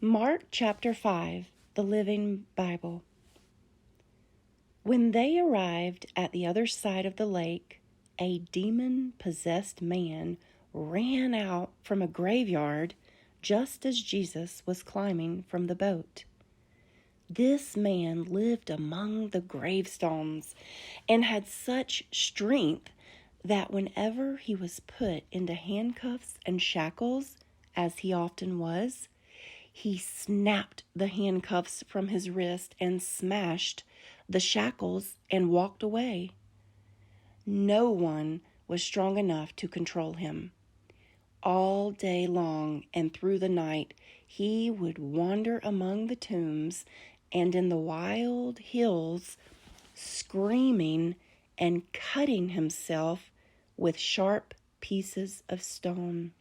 Mark chapter 5, the Living Bible. When they arrived at the other side of the lake, a demon-possessed man ran out from a graveyard just as Jesus was climbing from the boat. This man lived among the gravestones and had such strength that whenever he was put into handcuffs and shackles, as he often was, he snapped the handcuffs from his wrist and smashed the shackles and walked away. No one was strong enough to control him. All day long and through the night, he would wander among the tombs and in the wild hills, screaming and cutting himself with sharp pieces of stone.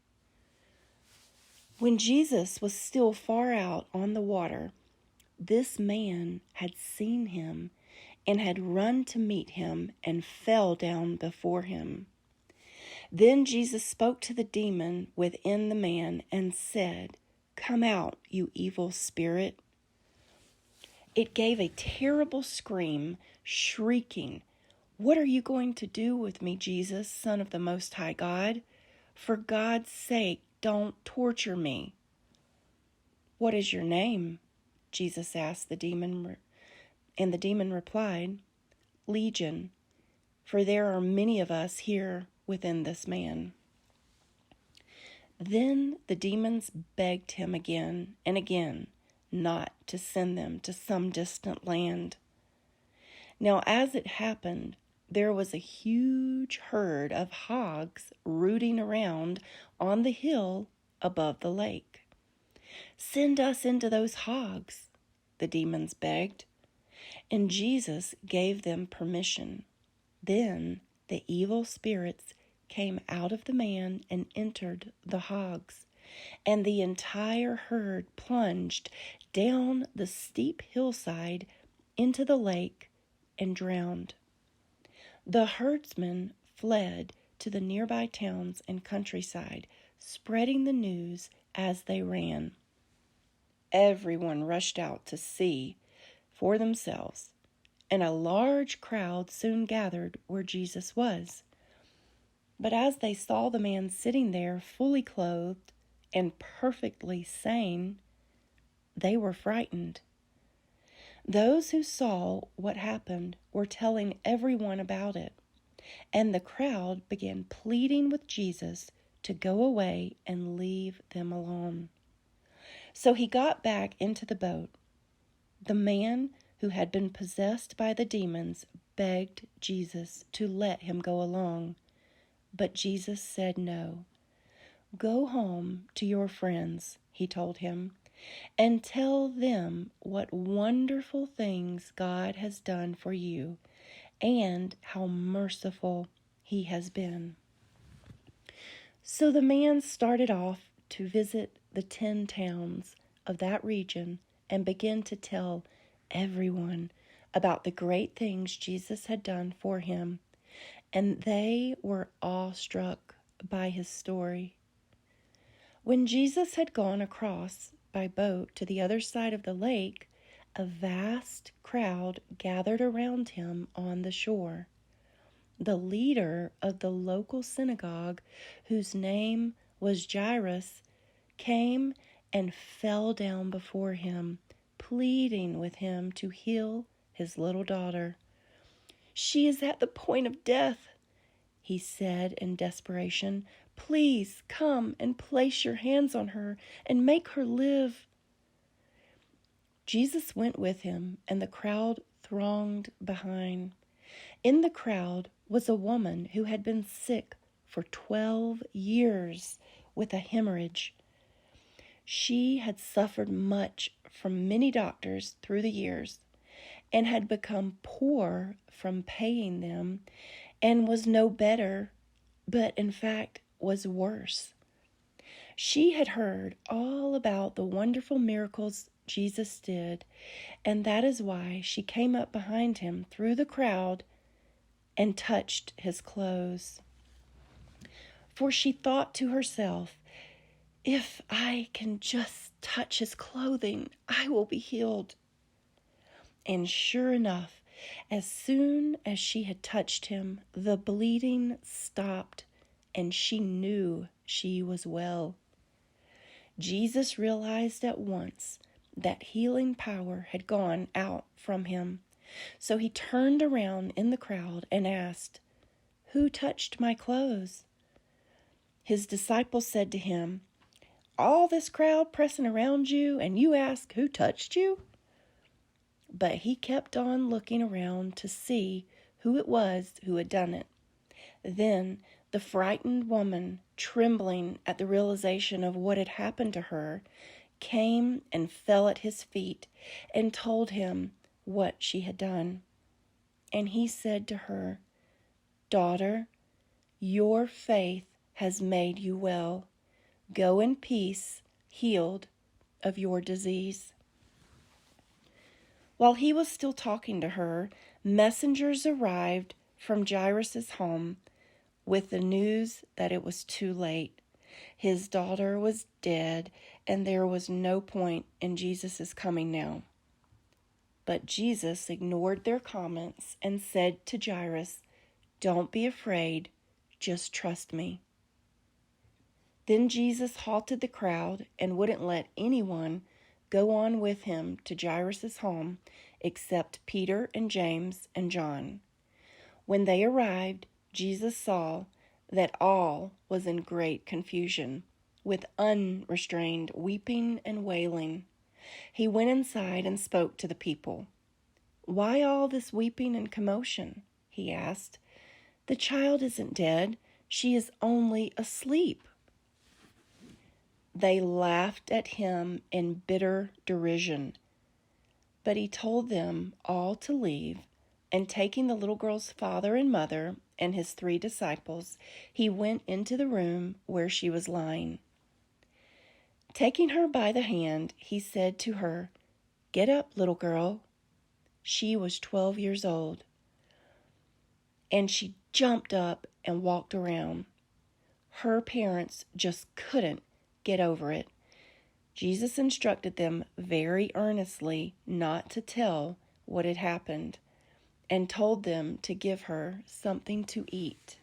When Jesus was still far out on the water, this man had seen him and had run to meet him and fell down before him. Then Jesus spoke to the demon within the man and said, "Come out, you evil spirit." It gave a terrible scream, shrieking, "What are you going to do with me, Jesus, Son of the Most High God? For God's sake, don't torture me." "What is your name?" Jesus asked the demon, and the demon replied, "Legion, for there are many of us here within this man." Then the demons begged him again and again not to send them to some distant land. Now, as it happened, there was a huge herd of hogs rooting around on the hill above the lake. "Send us into those hogs," the demons begged. And Jesus gave them permission. Then the evil spirits came out of the man and entered the hogs, and the entire herd plunged down the steep hillside into the lake and drowned. The herdsmen fled to the nearby towns and countryside, spreading the news as they ran. Everyone rushed out to see for themselves, and a large crowd soon gathered where Jesus was. But as they saw the man sitting there fully clothed and perfectly sane, they were frightened. Those who saw what happened were telling everyone about it, and the crowd began pleading with Jesus to go away and leave them alone. So he got back into the boat. The man who had been possessed by the demons begged Jesus to let him go along, but Jesus said no. "Go home to your friends," he told him, "and tell them what wonderful things God has done for you and how merciful he has been." So the man started off to visit the 10 towns of that region and began to tell everyone about the great things Jesus had done for him, and they were awestruck by his story. When Jesus had gone across by boat to the other side of the lake, a vast crowd gathered around him on the shore. The leader of the local synagogue, whose name was Jairus, came and fell down before him, pleading with him to heal his little daughter. "She is at the point of death," he said in desperation. "Please come and place your hands on her and make her live." Jesus went with him, and the crowd thronged behind. In the crowd was a woman who had been sick for 12 years with a hemorrhage. She had suffered much from many doctors through the years and had become poor from paying them and was no better, but in fact was worse. She had heard all about the wonderful miracles Jesus did, and that is why she came up behind him through the crowd and touched his clothes. For she thought to herself, If I can just touch his clothing, I will be healed. And sure enough, as soon as she had touched him, the bleeding stopped, and she knew she was well. Jesus realized at once that healing power had gone out from him. So he turned around in the crowd and asked, "Who touched my clothes?" His disciples said to him, "All this crowd pressing around you, and you ask who touched you?" But he kept on looking around to see who it was who had done it. Then the frightened woman, trembling at the realization of what had happened to her, came and fell at his feet and told him what she had done. And he said to her, "Daughter, your faith has made you well. Go in peace, healed of your disease." While he was still talking to her, messengers arrived from Jairus' home with the news that it was too late. His daughter was dead, and there was no point in Jesus' coming now. But Jesus ignored their comments and said to Jairus, "Don't be afraid, just trust me." Then Jesus halted the crowd and wouldn't let anyone go on with him to Jairus' home except Peter and James and John. When they arrived, Jesus saw that all was in great confusion, with unrestrained weeping and wailing. He went inside and spoke to the people. "Why all this weeping and commotion?" he asked. "The child isn't dead. She is only asleep." They laughed at him in bitter derision. But he told them all to leave, and taking the little girl's father and mother and his 3 disciples, he went into the room where she was lying. Taking her by the hand, he said to her, "Get up, little girl." She was 12 years old, and she jumped up and walked around. Her parents just couldn't get over it. Jesus instructed them very earnestly not to tell what had happened, and told them to give her something to eat.